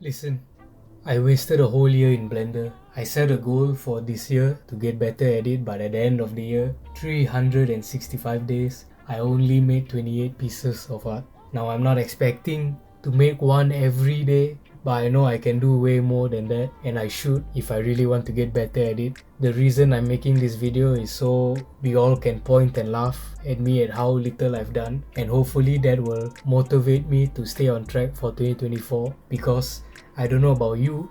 Listen, I wasted a whole year in Blender. I set a goal for this year to get better at it, but at the end of the year, 365 days, I only made 28 pieces of art. Now I'm not expecting to make one every day, but I know I can do way more than that, and I should if I really want to get better at it. The reason I'm making this video is so we all can point and laugh at me at how little I've done, and hopefully that will motivate me to stay on track for 2024, because I don't know about you,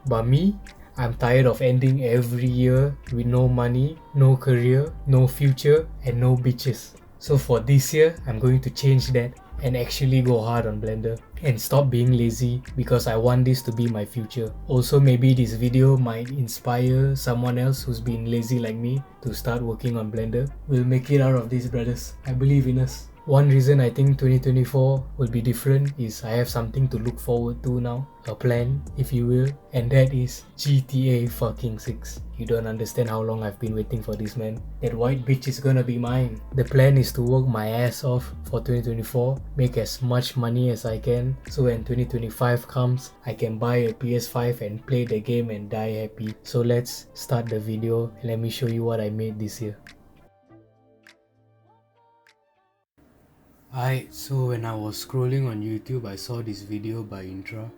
but me, I'm tired of ending every year with no money, no career, no future, and no bitches. So for this year, I'm going to change that and actually go hard on Blender and stop being lazy, because I want this to be my future. Also, maybe this video might inspire someone else who's been lazy like me to start working on Blender. We'll make it out of this, brothers. I believe in us. One reason I think 2024 will be different is I have something to look forward to now, a plan, if you will, and that is GTA fucking 6. You don't understand how long I've been waiting for this, man. That white bitch is gonna be mine. The plan is to work my ass off for 2024, make as much money as I can, so when 2025 comes, I can buy a PS5 and play the game and die happy. So let's start the video and let me show you what I made this year. So when I was scrolling on YouTube, I saw this video by Intra.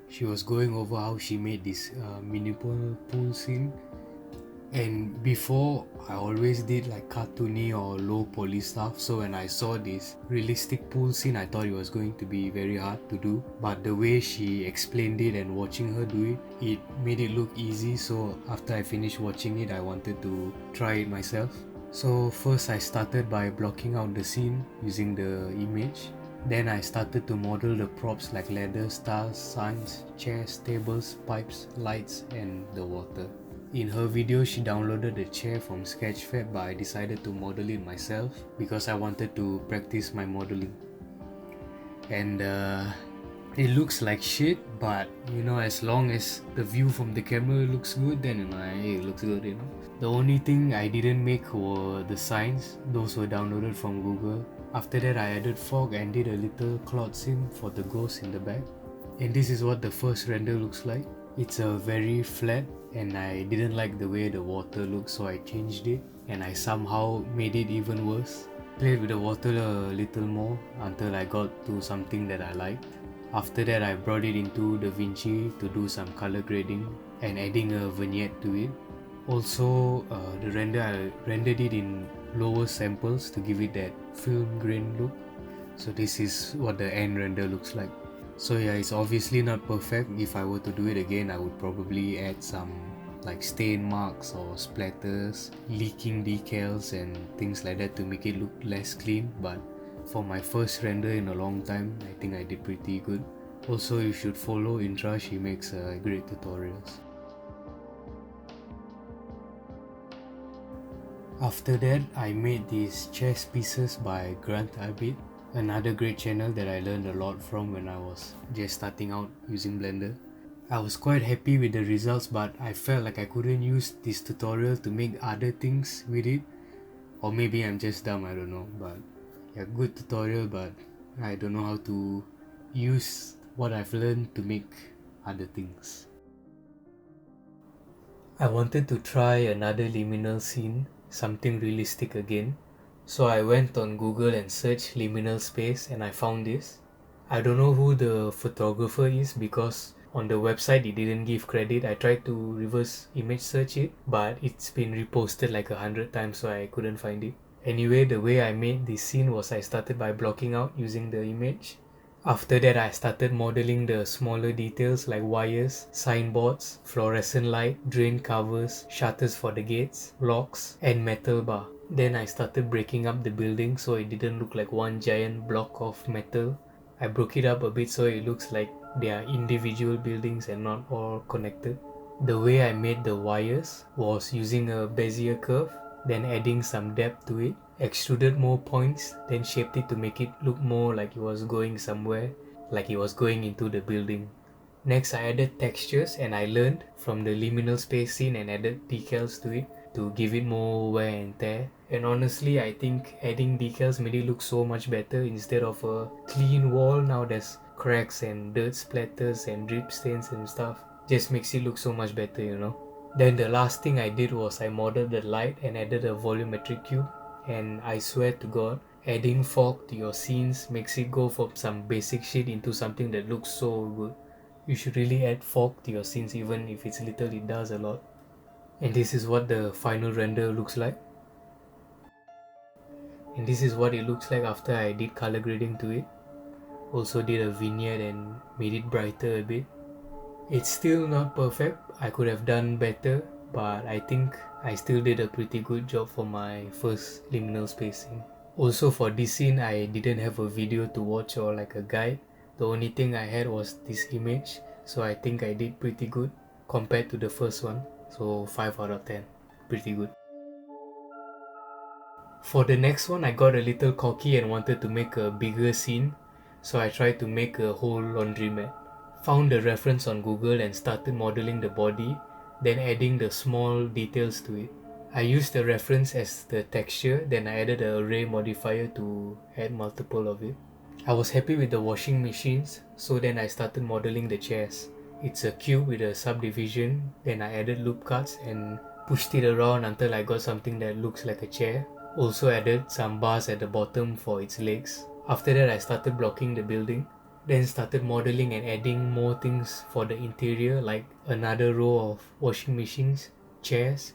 She was going over how she made this mini pool scene. And before, I always did like cartoony or low poly stuff. So when I saw this realistic pool scene, I thought it was going to be very hard to do. But the way she explained it and watching her do it, it made it look easy. So after I finished watching it, I wanted to try it myself. So first I started by blocking out the scene using the image. Then I started to model the props like ladder, stars, signs, chairs, tables, pipes, lights, and the water. In her video, she downloaded the chair from Sketchfab, but I decided to model it myself because I wanted to practice my modeling. And it looks like shit, but you know, as long as the view from the camera looks good, then it looks good, you know. The only thing I didn't make were the signs. Those were downloaded from Google. After that, I added fog and did a little cloud scene for the ghost in the back. And this is what the first render looks like. It's a very flat, and I didn't like the way the water looks, so I changed it, and I somehow made it even worse. Played with the water a little more until I got to something that I liked. After that, I brought it into DaVinci to do some color grading and adding a vignette to it. Also, the render, I rendered it in lower samples to give it that film grain look. So this is what the end render looks like. So yeah, it's obviously not perfect. If I were to do it again, I would probably add some like stain marks or splatters, leaking decals and things like that to make it look less clean. But for my first render in a long time, I think I did pretty good. Also, you should follow Intra, she makes great tutorials. After that, I made these chess pieces by Grant Abid, another great channel that I learned a lot from when I was just starting out using Blender. I was quite happy with the results, but I felt like I couldn't use this tutorial to make other things with it. Or maybe I'm just dumb, I don't know. But yeah, good tutorial, but I don't know how to use what I've learned to make other things. I wanted to try another liminal scene, something realistic again. So I went on Google and searched liminal space, and I found this. I don't know who the photographer is because on the website it didn't give credit. I tried to reverse image search it, but it's been reposted like 100 times, so I couldn't find it. Anyway, the way I made this scene was I started by blocking out using the image. After that, I started modeling the smaller details like wires, signboards, fluorescent light, drain covers, shutters for the gates, locks, and metal bar. Then I started breaking up the building so it didn't look like one giant block of metal. I broke it up a bit so it looks like they are individual buildings and not all connected. The way I made the wires was using a Bezier curve, then adding some depth to it, extruded more points, then shaped it to make it look more like it was going somewhere, like it was going into the building. Next, I added textures, and I learned from the liminal space scene and added decals to it to give it more wear and tear. And honestly, I think adding decals made it look so much better. Instead of a clean wall, now there's cracks and dirt splatters and drip stains and stuff. Just makes it look so much better, you know. Then the last thing I did was I modeled the light and added a volumetric cube, and I swear to God, adding fog to your scenes makes it go from some basic shit into something that looks so good. You should really add fog to your scenes, even if it's little, it does a lot. And this is what the final render looks like. And this is what it looks like after I did color grading to it. Also did a vignette and made it brighter a bit. It's still not perfect, I could have done better, but I think I still did a pretty good job for my first liminal spacing. Also for this scene, I didn't have a video to watch or like a guide. The only thing I had was this image, so I think I did pretty good compared to the first one. So 5 out of 10, pretty good. For the next one, I got a little cocky and wanted to make a bigger scene, so I tried to make a whole laundromat. Found the reference on Google and started modeling the body, then adding the small details to it. I used the reference as the texture, then I added an array modifier to add multiple of it. I was happy with the washing machines, so then I started modeling the chairs. It's a cube with a subdivision, then I added loop cuts and pushed it around until I got something that looks like a chair. Also added some bars at the bottom for its legs. After that I started blocking the building, then started modeling and adding more things for the interior, like another row of washing machines, chairs,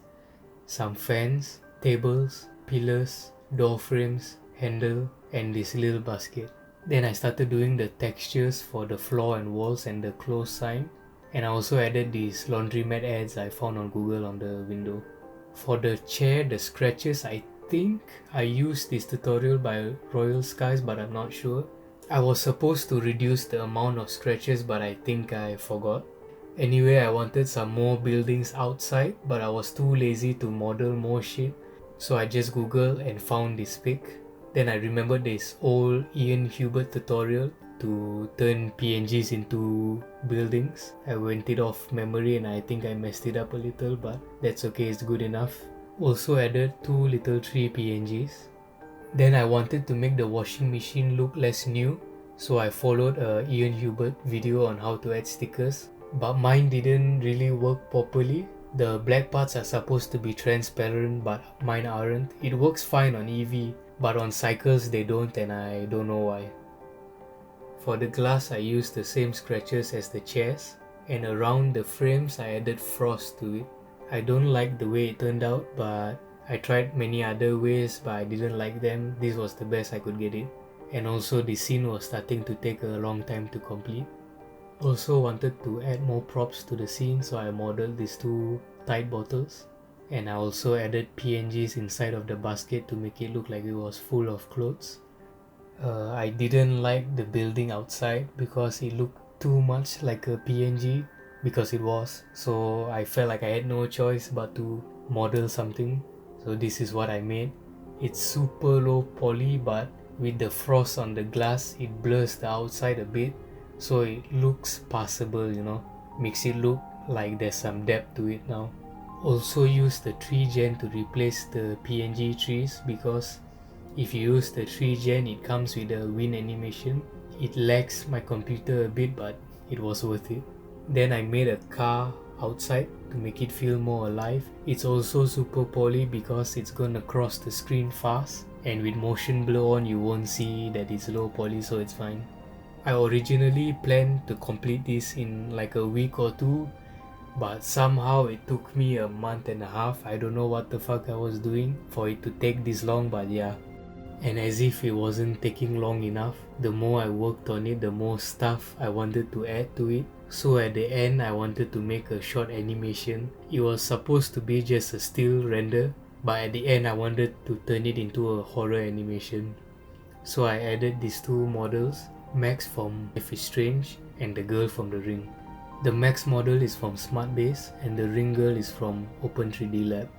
some fans, tables, pillars, door frames, handle, and this little basket. Then I started doing the textures for the floor and walls and the close sign, and I also added these laundromat ads I found on Google on the window. For the chair, the scratches, I think I used this tutorial by Royal Skies, but I'm not sure. I was supposed to reduce the amount of scratches, but I think I forgot. Anyway, I wanted some more buildings outside, but I was too lazy to model more shit, so I just googled and found this pic. Then I remembered this old Ian Hubert tutorial to turn PNGs into buildings. I went it off memory and I think I messed it up a little, but that's okay, it's good enough. Also added 2 little tree PNGs. Then I wanted to make the washing machine look less new, so I followed a Ian Hubert video on how to add stickers, but mine didn't really work properly. The black parts are supposed to be transparent, but mine aren't. It works fine on EV, but on cycles they don't, and I don't know why. For the glass I used the same scratches as the chairs, and around the frames I added frost to it. I don't like the way it turned out, but I tried many other ways, but I didn't like them. This was the best I could get it. And also the scene was starting to take a long time to complete. Also wanted to add more props to the scene, so I modeled these 2 Tide bottles. And I also added PNGs inside of the basket to make it look like it was full of clothes. I didn't like the building outside because it looked too much like a PNG, because it was, so I felt like I had no choice but to model something. So this is what I made. It's super low poly, but with the frost on the glass it blurs the outside a bit, so it looks passable, you know, makes it look like there's some depth to it now. Also use the tree gen to replace the PNG trees, because if you use the tree gen it comes with a wind animation. It lags my computer a bit, but it was worth it. Then I made a car outside to make it feel more alive. It's also super poly because it's gonna cross the screen fast, and with motion blur on you won't see that it's low poly, so it's fine. I originally planned to complete this in like a week or 2, but somehow it took me a month and a half. I don't know what the fuck I was doing for it to take this long, but yeah. And as if it wasn't taking long enough, the more I worked on it, the more stuff I wanted to add to it. So at the end I wanted to make a short animation. It was supposed to be just a still render, but at the end I wanted to turn it into a horror animation. So I added these 2 models, Max from Life is Strange and the girl from The Ring. The Max model is from smutbase and the Ring girl is from Open3D Lab.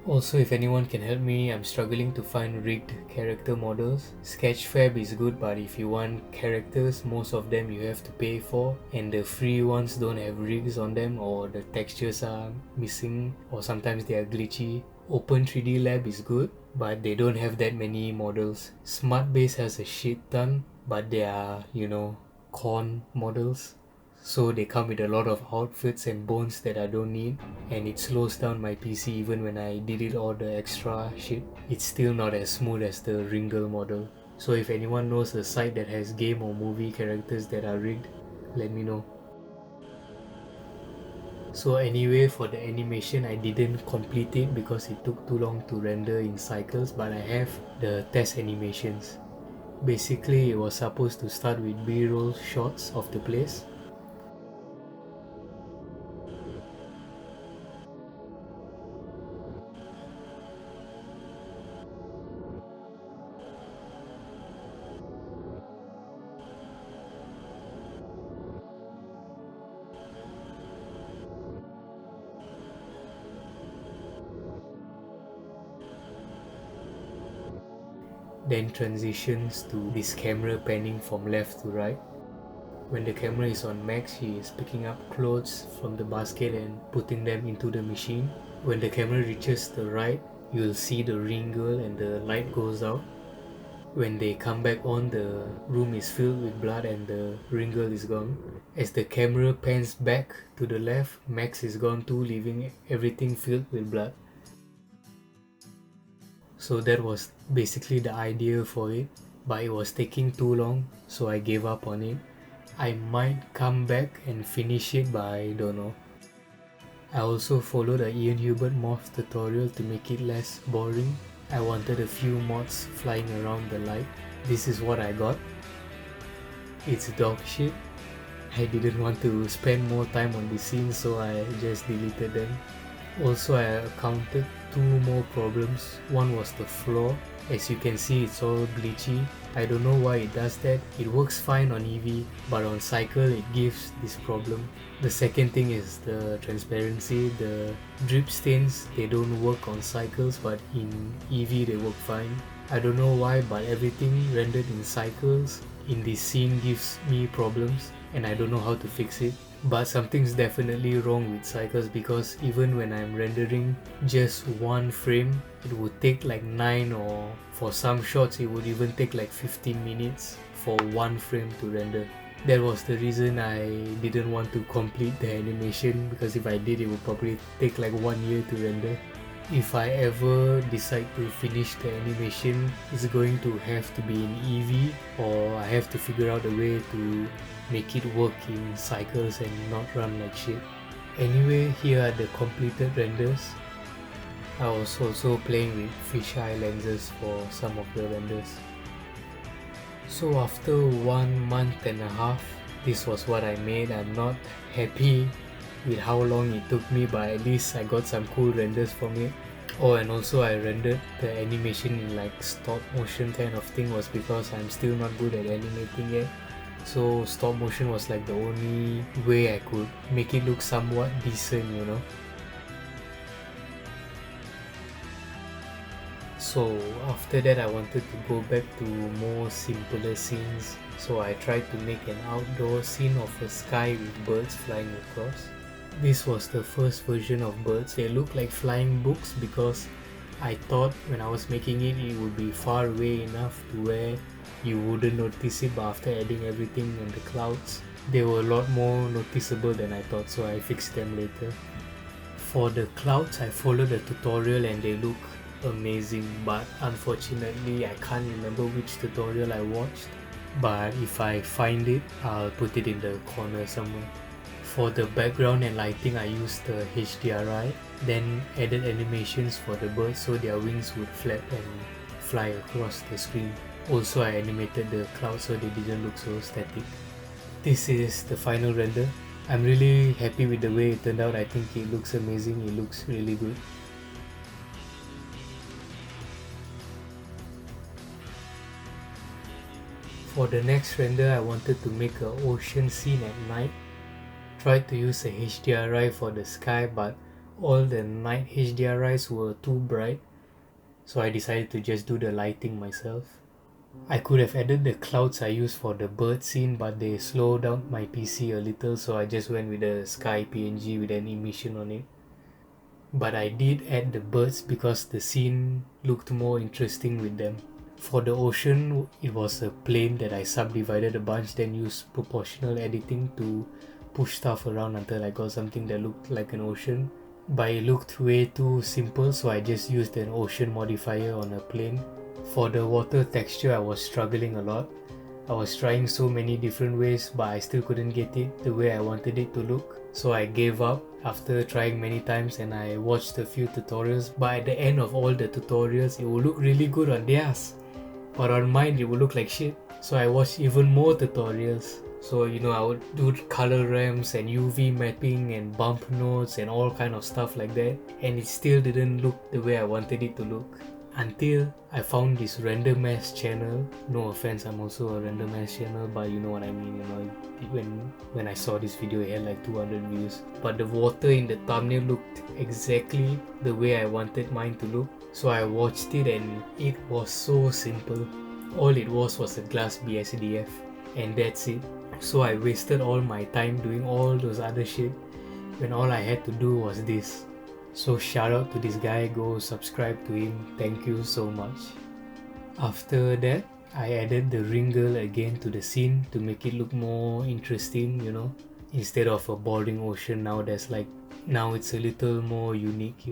Also, if anyone can help me, I'm struggling to find rigged character models. Sketchfab is good, but if you want characters, most of them you have to pay for, and the free ones don't have rigs on them, or the textures are missing, or sometimes they are glitchy. Open3D Lab is good, but they don't have that many models. Smutbase has a shit ton, but they are, you know, corn models. So they come with a lot of outfits and bones that I don't need, and it slows down my PC even when I delete all the extra shit. It's still not as smooth as the Ringle model. So if anyone knows a site that has game or movie characters that are rigged, let me know. So anyway, for the animation I didn't complete it because it took too long to render in cycles, but I have the test animations. Basically it was supposed to start with B-roll shots of the place. Then transitions to this camera panning from left to right. When the camera is on max, she is picking up clothes from the basket and putting them into the machine. When the camera reaches the right, you'll see the ring girl and the light goes out. When they come back on, the room is filled with blood and the ring girl is gone. As the camera pans back to the left, Max is gone too, leaving everything filled with blood. So that was basically the idea for it, but it was taking too long, so I gave up on it. I might come back and finish it, but I don't know. I also followed a Ian Hubert morph tutorial to make it less boring. I wanted a few mods flying around the light. This is what I got. It's dog shit. I didn't want to spend more time on the scene, so I just deleted them. Also, I encountered two more problems. One was the floor. As you can see, it's all glitchy. I don't know why it does that. It works fine on EV, but on cycle it gives this problem. The second thing is the transparency. The drip stains, they don't work on cycles, but in EV they work fine. I don't know why, but everything rendered in cycles in this scene gives me problems, and I don't know how to fix it. But something's definitely wrong with cycles, because even when I'm rendering just one frame, it would take like 9, or for some shots it would even take like 15 minutes for one frame to render. That was the reason I didn't want to complete the animation, because if I did, it would probably take like 1 year to render. If I ever decide to finish the animation, it's going to have to be in EV, or I have to figure out a way to make it work in cycles and not run like shit. Anyway, here are the completed renders. I was also playing with fisheye lenses for some of the renders. So after 1 month and a half, this was what I made. I'm not happy with how long it took me, but at least I got some cool renders from it. Oh, and also I rendered the animation in like stop motion kind of thing, was because I'm still not good at animating yet. So stop motion was like the only way I could make it look somewhat decent, you know. So after that I wanted to go back to more simpler scenes, so I tried to make an outdoor scene of a sky with birds flying across. This was the first version of birds. They look like flying books because I thought when I was making it, it would be far away enough to where you wouldn't notice it, but after adding everything in the clouds, they were a lot more noticeable than I thought, so I fixed them later. For the clouds, I followed a tutorial and they look amazing, but unfortunately I can't remember which tutorial I watched, but if I find it, I'll put it in the corner somewhere. For the background and lighting, I used the HDRI, then added animations for the birds so their wings would flap and fly across the screen. Also, I animated the clouds so they didn't look so static. This is the final render. I'm really happy with the way it turned out. I think it looks amazing, it looks really good. For the next render, I wanted to make an ocean scene at night. Tried to use a HDRI for the sky, but all the night HDRIs were too bright, so I decided to just do the lighting myself. I could have added the clouds I used for the bird scene, but they slowed down my PC a little, so I just went with the sky PNG with an emission on it. But I did add the birds because the scene looked more interesting with them. For the ocean, it was a plane that I subdivided a bunch, then used proportional editing to push stuff around until I got something that looked like an ocean. But it looked way too simple, so I just used an ocean modifier on a plane. For the water texture, I was struggling a lot. I was trying so many different ways, but I still couldn't get it the way I wanted it to look. So I gave up after trying many times, and I watched a few tutorials. But at the end of all the tutorials, it would look really good on theirs, but on mine it would look like shit. So I watched even more tutorials. So I would do color ramps and UV mapping and bump nodes and all kind of stuff like that, and it still didn't look the way I wanted it to look. Until I found this render mesh channel. No offense, I'm also a render mesh channel, but you know what I mean. When I saw this video, it had like 200 views, but the water in the thumbnail looked exactly the way I wanted mine to look. So I watched it, and it was so simple. All it was a glass BSDF, and that's it. So I wasted all my time doing all those other shit when all I had to do was this. So shout out to this guy, go subscribe to him, thank you so much. After that, I added the ring girl again to the scene to make it look more interesting, instead of a boring ocean. Now it's a little more unique.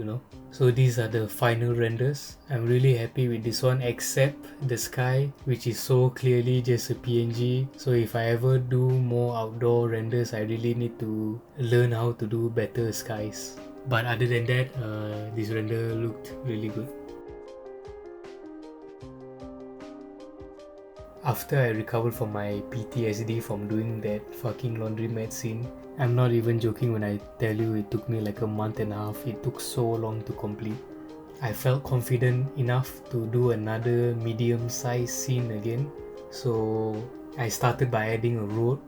So these are the final renders. I'm really happy with this one, except the sky, which is so clearly just a PNG. So if I ever do more outdoor renders, I really need to learn how to do better skies. But other than that, this render looked really good. After I recovered from my PTSD from doing that fucking laundromat scene, I'm not even joking when I tell you it took me like a month and a half. It took so long to complete. I felt confident enough to do another medium-sized scene again. So I started by adding a road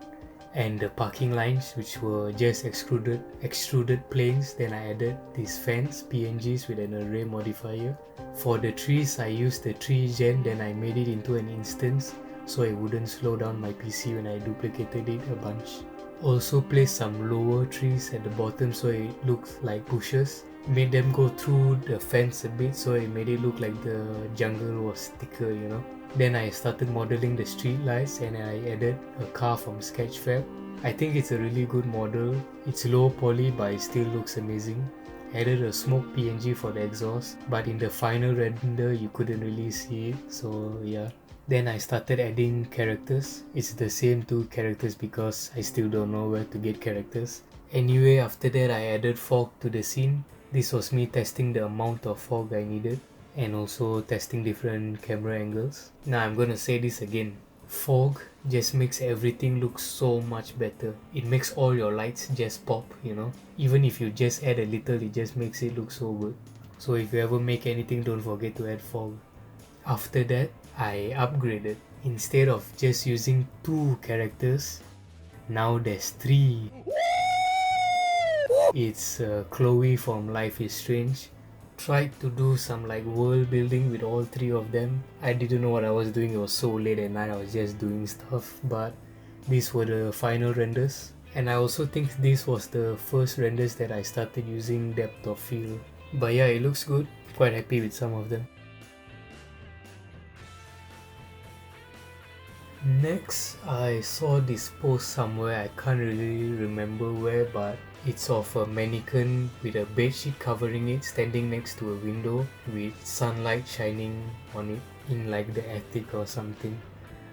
and the parking lines, which were just extruded planes. Then I added these fence PNGs with an array modifier. For the trees, I used the tree gen, then I made it into an instance so it wouldn't slow down my PC when I duplicated it a bunch. Also placed some lower trees at the bottom so it looked like bushes. Made them go through the fence a bit so it made it look like the jungle was thicker. Then I started modeling the street lights, and I added a car from Sketchfab. I think it's a really good model. It's low poly but it still looks amazing. Added a smoke PNG for the exhaust, but in the final render you couldn't really see it, so yeah. Then I started adding characters. It's the same 2 characters because I still don't know where to get characters. Anyway, after that I added fog to the scene. This was me testing the amount of fog I needed, and also testing different camera angles. Now I'm gonna say this again. Fog just makes everything look so much better. It makes all your lights just pop, Even if you just add a little, it just makes it look so good. So if you ever make anything, don't forget to add fog. After that, I upgraded. Instead of just using 2 characters, now there's 3. It's Chloe from Life is Strange. Tried to do some world building with all 3 of them. I didn't know what I was doing. It was so late at night, I was just doing stuff, but these were the final renders. And I also think this was the first renders that I started using depth of field. But yeah, it looks good. Quite happy with some of them. Next, I saw this post somewhere. I can't really remember where, but it's of a mannequin with a bedsheet covering it, standing next to a window with sunlight shining on it in the attic or something.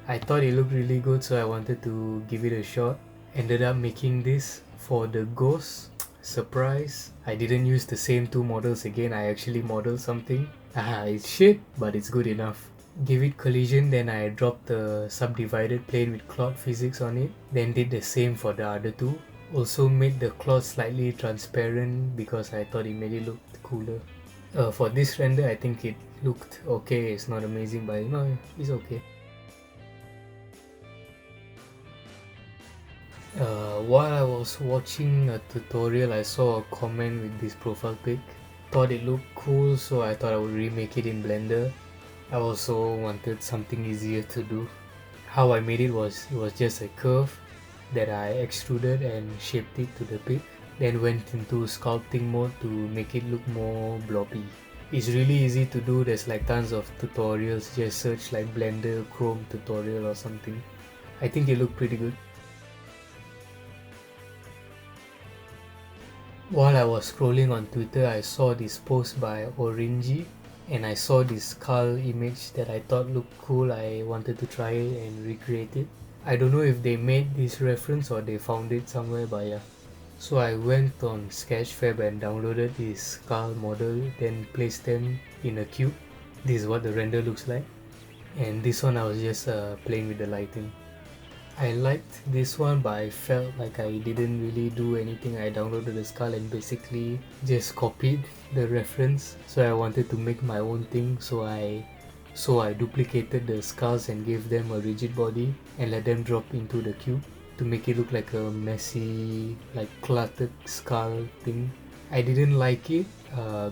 I thought it looked really good, so I wanted to give it a shot. Ended up making this for the ghost. Surprise! I didn't use the same 2 models again. I actually modeled something. It's shit, but it's good enough. Give it collision, then I dropped the subdivided plane with cloth physics on it. Then did the same for the other 2. Also made the cloth slightly transparent because I thought it made it look cooler. For this render, I think it looked okay. It's not amazing, but it's okay. While I was watching a tutorial, I saw a comment with this profile pic. Thought it looked cool, so I thought I would remake it in Blender. I also wanted something easier to do. How I made it was just a curve that I extruded and shaped it to the pic. Then went into sculpting mode to make it look more blobby. It's really easy to do. There's like tons of tutorials. Just search like Blender Chrome tutorial or something. I think it looked pretty good. While I was scrolling on Twitter, I saw this post by Orangy, and I saw this skull image that I thought looked cool. I wanted to try it and recreate it. I don't know if they made this reference or they found it somewhere, but yeah. So I went on Sketchfab and downloaded this skull model, then placed them in a cube. This is what the render looks like. And this one I was just playing with the lighting. I liked this one, but I felt like I didn't really do anything. I downloaded the skull and basically just copied the reference. So I wanted to make my own thing, so I duplicated the skulls and gave them a rigid body and let them drop into the cube to make it look like a messy, like cluttered skull thing. I didn't like it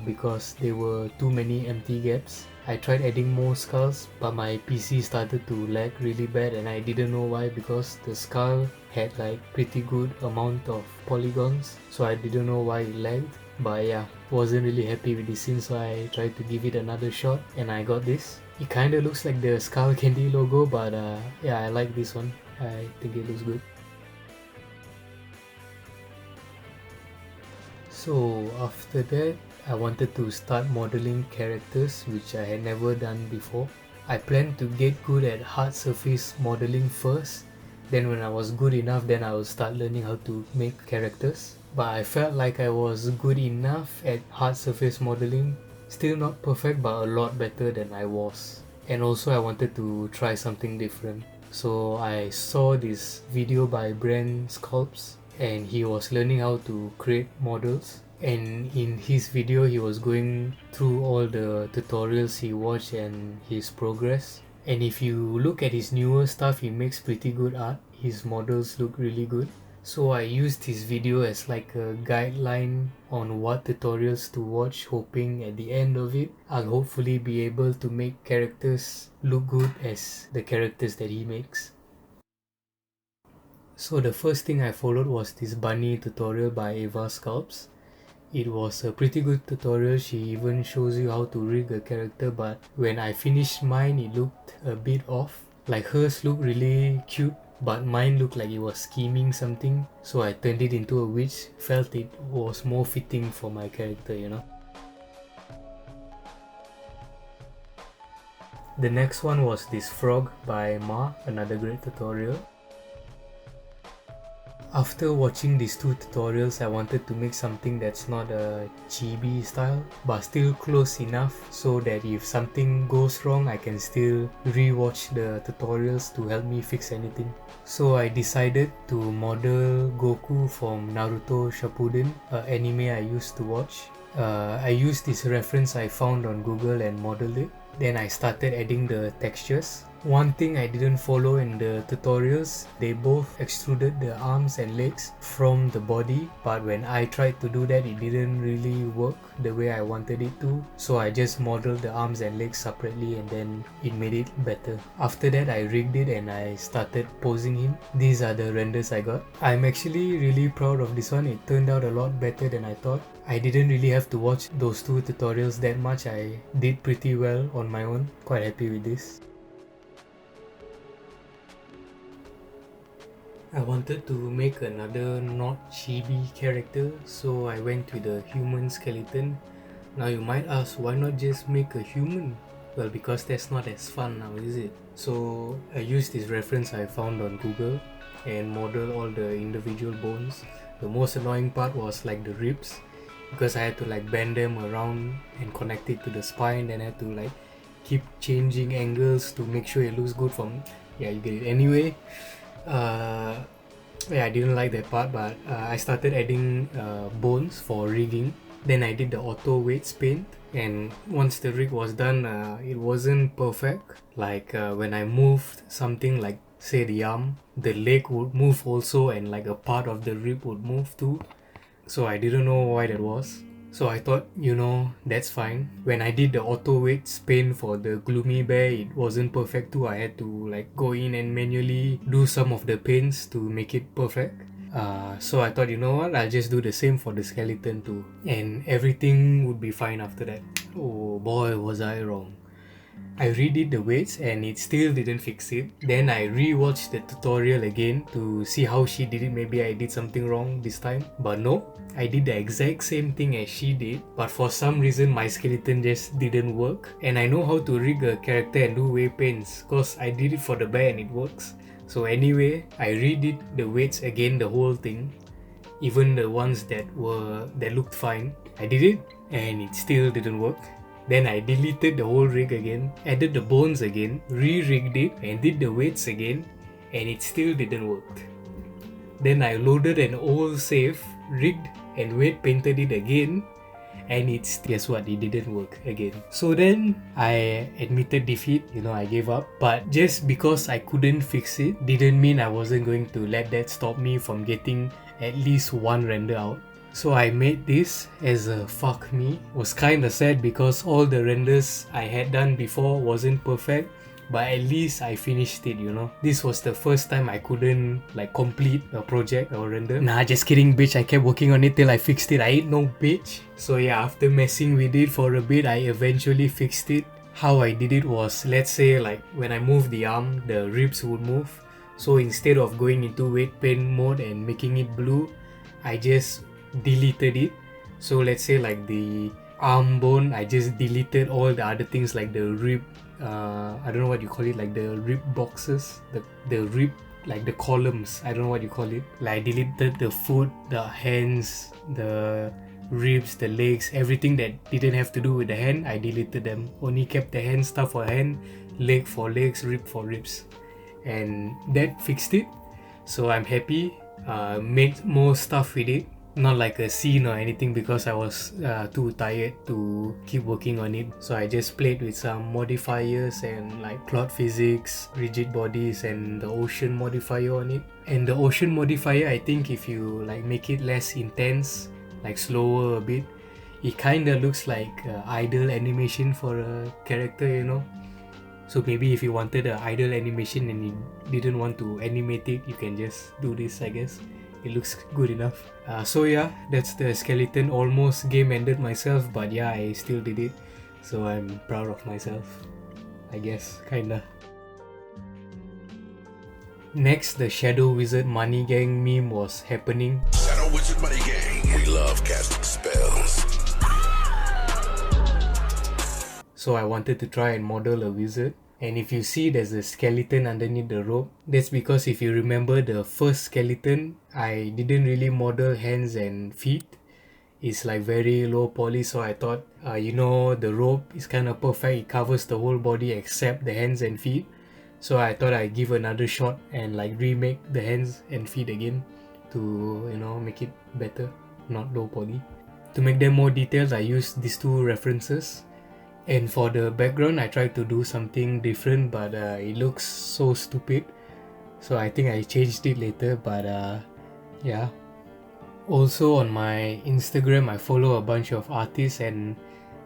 because there were too many empty gaps. I tried adding more skulls, but my PC started to lag really bad, and I didn't know why, because the skull had like pretty good amount of polygons, so I didn't know why it lagged. But yeah, wasn't really happy with this scene, so I tried to give it another shot and I got this. It kinda looks like the Skull Candy logo, but yeah, I like this one. I think it looks good. So after that, I wanted to start modeling characters, which I had never done before. I planned to get good at hard surface modeling first, then when I was good enough, then I will start learning how to make characters. But I felt like I was good enough at hard surface modeling, still not perfect but a lot better than I was. And also I wanted to try something different. So I saw this video by Brand Sculpts, and he was learning how to create models, and in his video he was going through all the tutorials he watched and his progress. And if you look at his newer stuff, he makes pretty good art. His models look really good. So I used his video as like a guideline on what tutorials to watch, hoping at the end of it I'll hopefully be able to make characters look good as the characters that he makes. So the first thing I followed was this bunny tutorial by Eva Sculpts. It was a pretty good tutorial. She even shows you how to rig a character, but when I finished mine it looked a bit off. Like hers looked really cute, but mine looked like it was scheming something, so I turned it into a witch. Felt it was more fitting for my character, you know. The next one was this frog by Ma, another great tutorial. After watching these two tutorials, I wanted to make something that's not a chibi style, but still close enough so that if something goes wrong, I can still re-watch the tutorials to help me fix anything. So I decided to model Goku from Naruto Shippuden, an anime I used to watch. I used this reference I found on Google and modeled it. Then I started adding the textures. One thing I didn't follow in the tutorials, they both extruded the arms and legs from the body, but when I tried to do that, it didn't really work the way I wanted it to. So I just modeled the arms and legs separately, and then it made it better. After that, I rigged it and I started posing him. These are the renders I got. I'm actually really proud of this one. It turned out a lot better than I thought. I didn't really have to watch those two tutorials that much. I did pretty well on my own. Quite happy with this. I wanted to make another not chibi character, so I went with a human skeleton. Now you might ask, why not just make a human? Well, because that's not as fun now, is it? So I used this reference I found on Google and modeled all the individual bones. The most annoying part was like the ribs, because I had to like bend them around and connect it to the spine, and I had to like keep changing angles to make sure it looks good from, yeah, you get it. Anyway, yeah, I didn't like that part, but I started adding bones for rigging. Then I did the auto weights paint, and once the rig was done, it wasn't perfect. Like when I moved something, like say the arm, the leg would move also, and like a part of the rib would move too. So I didn't know why that was. So I thought, that's fine. When I did the auto weights paint for the gloomy bear, it wasn't perfect too. I had to like go in and manually do some of the paints to make it perfect. So I thought, I'll just do the same for the skeleton too, and everything would be fine after that. Oh boy, was I wrong. I redid the weights and it still didn't fix it. Then I rewatched the tutorial again to see how she did it. Maybe I did something wrong this time. But no, I did the exact same thing as she did. But for some reason my skeleton just didn't work. And I know how to rig a character and do weight pains because I did it for the bear and it works. So anyway, I redid the weights again, the whole thing. Even the ones that looked fine. I did it and it still didn't work. Then I deleted the whole rig again, added the bones again, re-rigged it and did the weights again, and it still didn't work. Then I loaded an old save, rigged and weight painted it again, and it's, guess what, it didn't work again. So then I admitted defeat, I gave up. But just because I couldn't fix it didn't mean I wasn't going to let that stop me from getting at least one render out. So I made this as a fuck me. Was kinda sad because all the renders I had done before wasn't perfect, but at least I finished it, This was the first time I couldn't complete a project or render. Nah, just kidding bitch, I kept working on it till I fixed it. I ain't no bitch. So yeah, after messing with it for a bit, I eventually fixed it. How I did it was, let's say when I moved the arm, the ribs would move. So instead of going into weight paint mode and making it blue, I just deleted it. So let's say the arm bone, I just deleted all the other things like the rib, I don't know what you call it, the rib boxes, the rib, the columns, I don't know what you call it. I deleted the foot, the hands, the ribs, the legs, everything that didn't have to do with the hand, I deleted them. Only kept the hand stuff for hand, leg for legs, rib for ribs, and that fixed it. So I'm happy. Made more stuff with it, not like a scene or anything because I was too tired to keep working on it. So I just played with some modifiers and cloud physics, rigid bodies, and the ocean modifier on it. And the ocean modifier, I think if you make it less intense, slower a bit, it kinda looks like idle animation for a character, So maybe if you wanted an idle animation and you didn't want to animate it, you can just do this, I guess. It looks good enough. So yeah, that's the skeleton. Almost game ended myself, but yeah, I still did it. So I'm proud of myself, I guess, kinda. Next, the Shadow Wizard Money Gang meme was happening. Shadow Wizard Money Gang, we love casting spells. So I wanted to try and model a wizard. And if you see there's a skeleton underneath the rope, that's because if you remember the first skeleton, I didn't really model hands and feet. It's very low poly, so I thought, the rope is kind of perfect. It covers the whole body except the hands and feet. So I thought I'd give another shot and remake the hands and feet again to, make it better, not low poly. To make them more detailed, I used these two references. And for the background, I tried to do something different, but it looks so stupid. So I think I changed it later, but yeah. Also on my Instagram, I follow a bunch of artists, and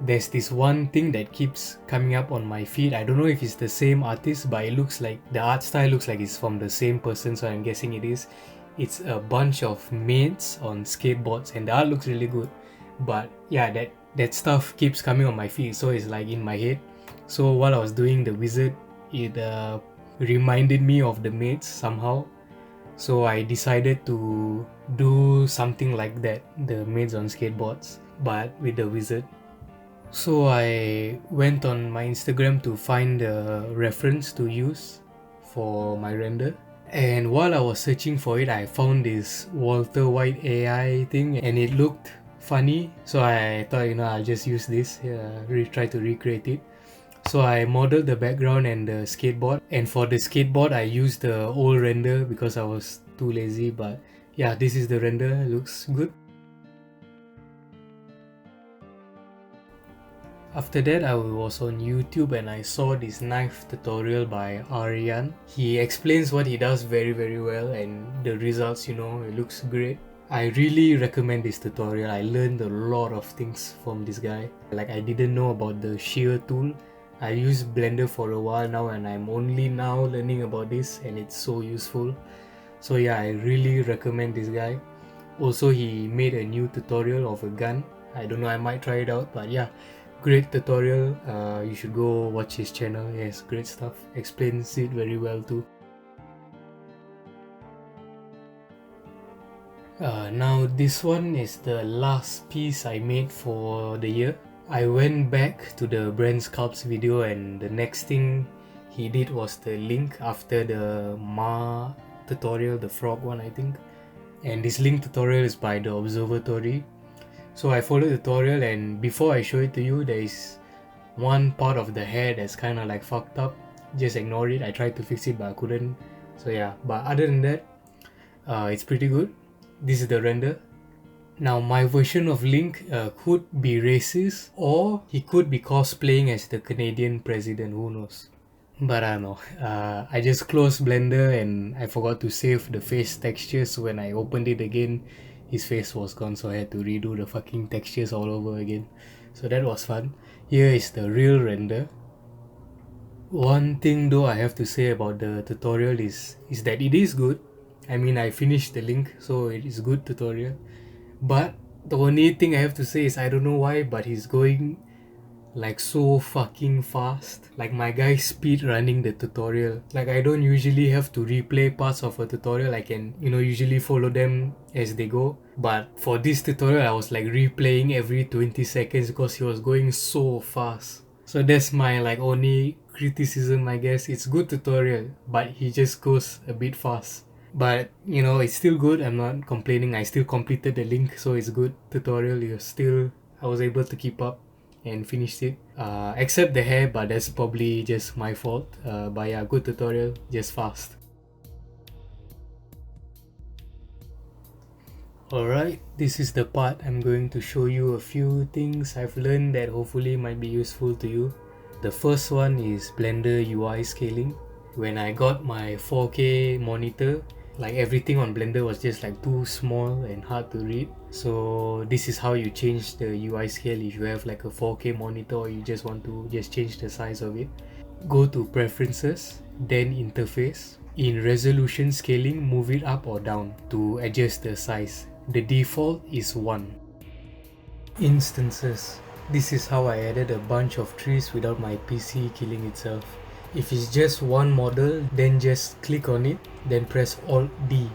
there's this one thing that keeps coming up on my feed. I don't know if it's the same artist, but it looks like the art style looks like it's from the same person, so I'm guessing it is. It's a bunch of maids on skateboards, and the art looks really good. But yeah, that stuff keeps coming on my feed, so it's in my head. So while I was doing the wizard, it reminded me of the maids somehow. So I decided to do something like that, the maids on skateboards, but with the wizard. So I went on my Instagram to find a reference to use for my render. And while I was searching for it, I found this Walter White AI thing, and it looked funny, so I thought I'll just use this, try to recreate it. So I modeled the background and the skateboard, and for the skateboard I used the old render because I was too lazy, but yeah, this is the render. It looks good. After that, I was on YouTube and I saw this knife tutorial by Aryan. He explains what he does very well, and the results, it looks great. I really recommend this tutorial. I learned a lot of things from this guy. I didn't know about the shear tool. I used Blender for a while now, and I'm only now learning about this, and it's so useful. So yeah, I really recommend this guy. Also, he made a new tutorial of a gun. I don't know, I might try it out, but yeah, Great tutorial. You should go watch his channel. He has great stuff. Explains it very well too. Now this one is the last piece I made for the year. I went back to the brand sculpts video, and the next thing he did was the link after the Ma tutorial, the frog one I think. And this link tutorial is by the observatory. So I followed the tutorial, and before I show it to you, there is one part of the hair that's kind of like fucked up. Just ignore it. I tried to fix it but I couldn't. So yeah, but other than that, it's pretty good. This is the render. Now my version of Link could be racist, or he could be cosplaying as the Canadian president, who knows. But I don't know. I just closed Blender and I forgot to save the face textures, so when I opened it again, his face was gone, so I had to redo the fucking textures all over again. So that was fun. Here is the real render. One thing though I have to say about the tutorial is that it is good. I mean, I finished the Link, so it is good tutorial. But the only thing I have to say is I don't know why, but he's going like so fucking fast. Like my guy speed running the tutorial. Like I don't usually have to replay parts of a tutorial. I can, usually follow them as they go. But for this tutorial, I was like replaying every 20 seconds because he was going so fast. So that's my like only criticism, I guess. It's good tutorial, but he just goes a bit fast. But it's still good. I'm not complaining. I still completed the Link, so it's good tutorial. I was able to keep up and finished it. Except the hair, but that's probably just my fault. But yeah, good tutorial, just fast. Alright, this is the part I'm going to show you a few things I've learned that hopefully might be useful to you. The first one is Blender UI scaling. When I got my 4K monitor, like everything on Blender was just like too small and hard to read. So this is how you change the UI scale if you have like a 4K monitor or you just want to just change the size of it. Go to preferences, then interface. In resolution scaling, move it up or down to adjust the size. The default is 1. Instances. This is how I added a bunch of trees without my PC killing itself. If it's just one model, then just click on it, then press Alt D.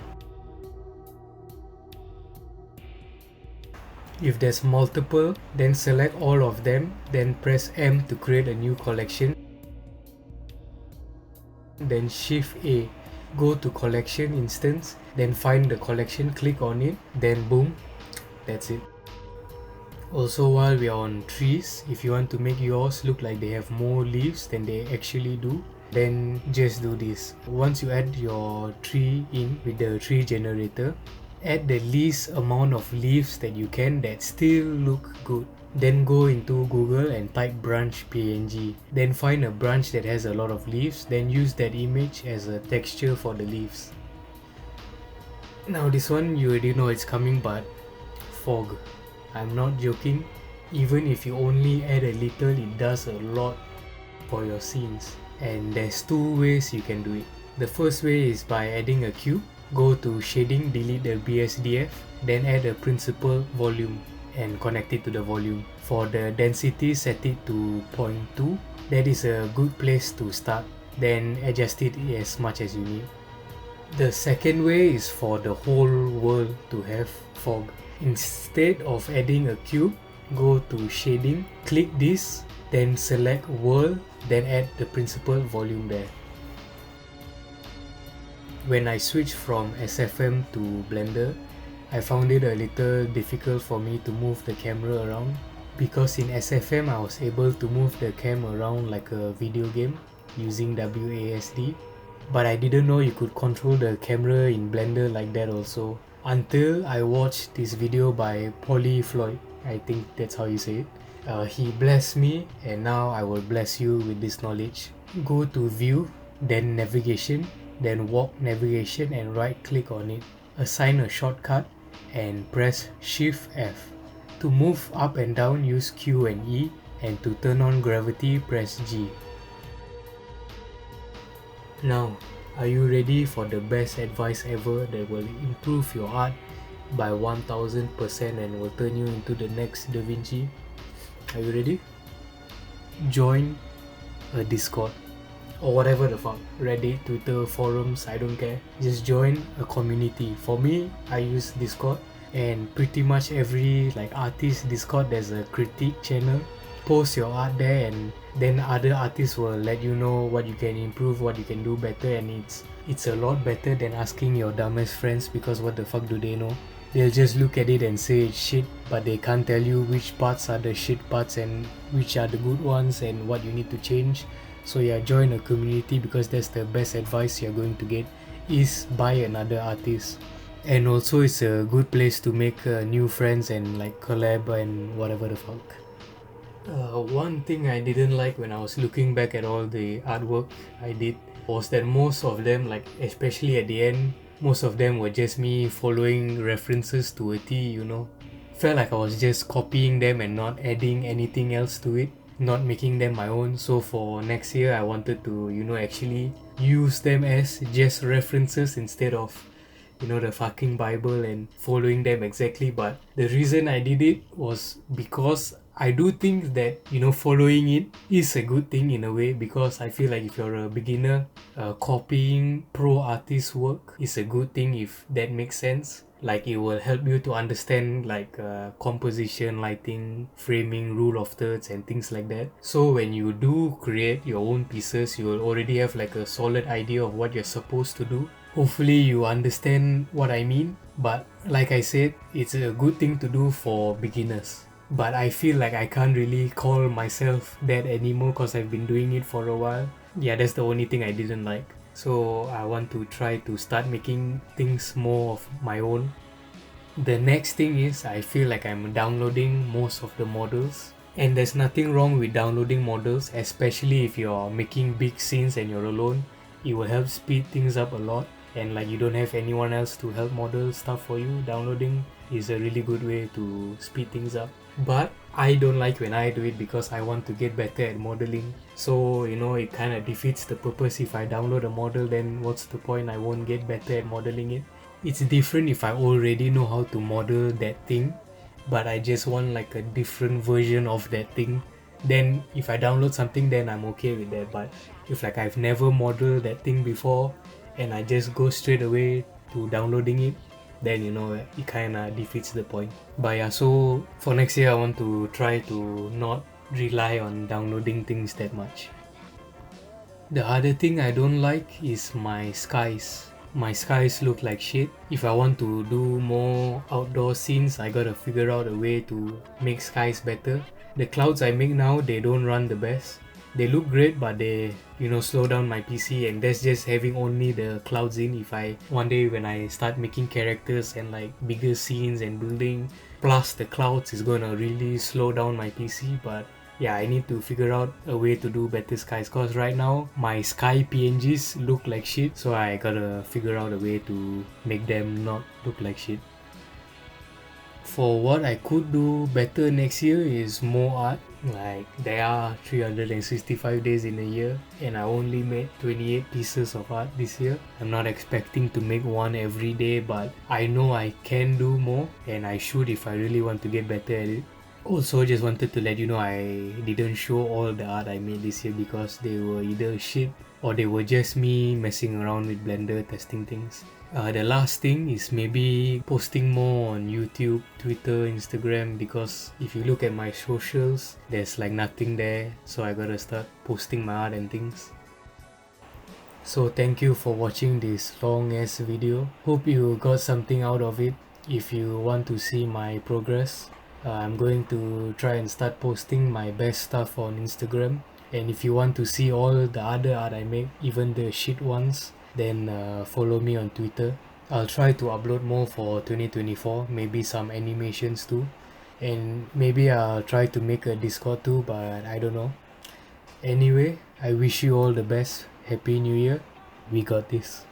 If there's multiple, then select all of them, then press M to create a new collection. Then Shift A. Go to collection instance, then find the collection, click on it, then boom, that's it. Also, while we are on trees, if you want to make yours look like they have more leaves than they actually do, then just do this. Once you add your tree in with the tree generator, add the least amount of leaves that you can that still look good. Then go into Google and type branch PNG. Then find a branch that has a lot of leaves, then use that image as a texture for the leaves. Now this one you already know it's coming, but fog. I'm not joking. Even if you only add a little, it does a lot for your scenes. And there's two ways you can do it. The first way is by adding a cube. Go to shading, delete the BSDF, then add a principal volume and connect it to the volume. For the density, set it to 0.2. That is a good place to start. Then adjust it as much as you need. The second way is for the whole world to have fog. Instead of adding a cube, go to shading, click this, then select world, then add the principal volume there. When I switched from SFM to Blender, I found it a little difficult for me to move the camera around, because in SFM I was able to move the cam around like a video game using WASD, but I didn't know you could control the camera in Blender like that also, until I watched this video by Polly Floyd. I think that's how you say it. He blessed me, and now I will bless you with this knowledge. Go to view, then navigation, then walk navigation and right click on it. Assign a shortcut and press Shift F. To move up and down, use Q and E, and to turn on gravity, press G. Now, are you ready for the best advice ever that will improve your art by 1000% and will turn you into the next Da Vinci? Are you ready? join a Discord or whatever the fuck, Reddit, Twitter, forums, I don't care. Just join a community. For me, I use Discord, and pretty much every like artist Discord there's a critique channel. Post your art there, and then other artists will let you know what you can improve, what you can do better, and it's a lot better than asking your dumbest friends, because what the fuck do they know? They'll just look at it and say it's shit, but they can't tell you which parts are the shit parts and which are the good ones and what you need to change. So yeah, join a community, because that's the best advice you're going to get, is buy another artist. And also it's a good place to make new friends and like collab and whatever the fuck. One thing I didn't like when I was looking back at all the artwork I did was that most of them, like especially at the end, most of them were just me following references to a T, you know. Felt like I was just copying them and not adding anything else to it, not making them my own. So for next year I wanted to, you know, actually use them as just references instead of, you know, the fucking Bible and following them exactly. But the reason I did it was because I do think that, you know, following it is a good thing in a way, because I feel like if you're a beginner, copying pro artist work is a good thing, if that makes sense. Like it will help you to understand like composition, lighting, framing, rule of thirds and things like that. So when you do create your own pieces, you will already have like a solid idea of what you're supposed to do. Hopefully you understand what I mean. But like I said, it's a good thing to do for beginners. But I feel like I can't really call myself that anymore, because I've been doing it for a while. Yeah, that's the only thing I didn't like. So I want to try to start making things more of my own. The next thing is, I feel like I'm downloading most of the models. And there's nothing wrong with downloading models, especially if you're making big scenes and you're alone. It will help speed things up a lot. And like you don't have anyone else to help model stuff for you, downloading is a really good way to speed things up. But I don't like when I do it, because I want to get better at modeling. So, you know, it kind of defeats the purpose. If I download a model, then what's the point? I won't get better at modeling it. It's different if I already know how to model that thing, but I just want like a different version of that thing. Then if I download something, then I'm okay with that. But if like I've never modeled that thing before and I just go straight away to downloading it, then, you know, it kind of defeats the point. But yeah, so for next year I want to try to not rely on downloading things that much. The other thing I don't like is my skies. My skies look like shit. If I want to do more outdoor scenes, I gotta figure out a way to make skies better. The clouds I make now, they don't run the best. They look great, but they, you know, slow down my PC, and that's just having only the clouds in. If I one day when I start making characters and like bigger scenes and building plus the clouds, is gonna really slow down my PC. But yeah, I need to figure out a way to do better skies, cause right now my sky PNGs look like shit, so I gotta figure out a way to make them not look like shit. For what I could do better next year is more art. Like there are 365 days in a year, and I only made 28 pieces of art this year. I'm not expecting to make one every day, but I know I can do more, and I should if I really want to get better at it. Also, just wanted to let you know I didn't show all the art I made this year because they were either shit or they were just me messing around with Blender, testing things. The last thing is maybe posting more on YouTube, Twitter, Instagram, because if you look at my socials, there's like nothing there, so I gotta start posting my art and things. So thank you for watching this long ass video. Hope you got something out of it. If you want to see my progress, I'm going to try and start posting my best stuff on Instagram. And if you want to see all the other art I make, even the shit ones, then follow me on Twitter. I'll try to upload more for 2024, maybe some animations too, and maybe I'll try to make a Discord too, but I don't know. Anyway, I wish you all the best. Happy New Year. We got this.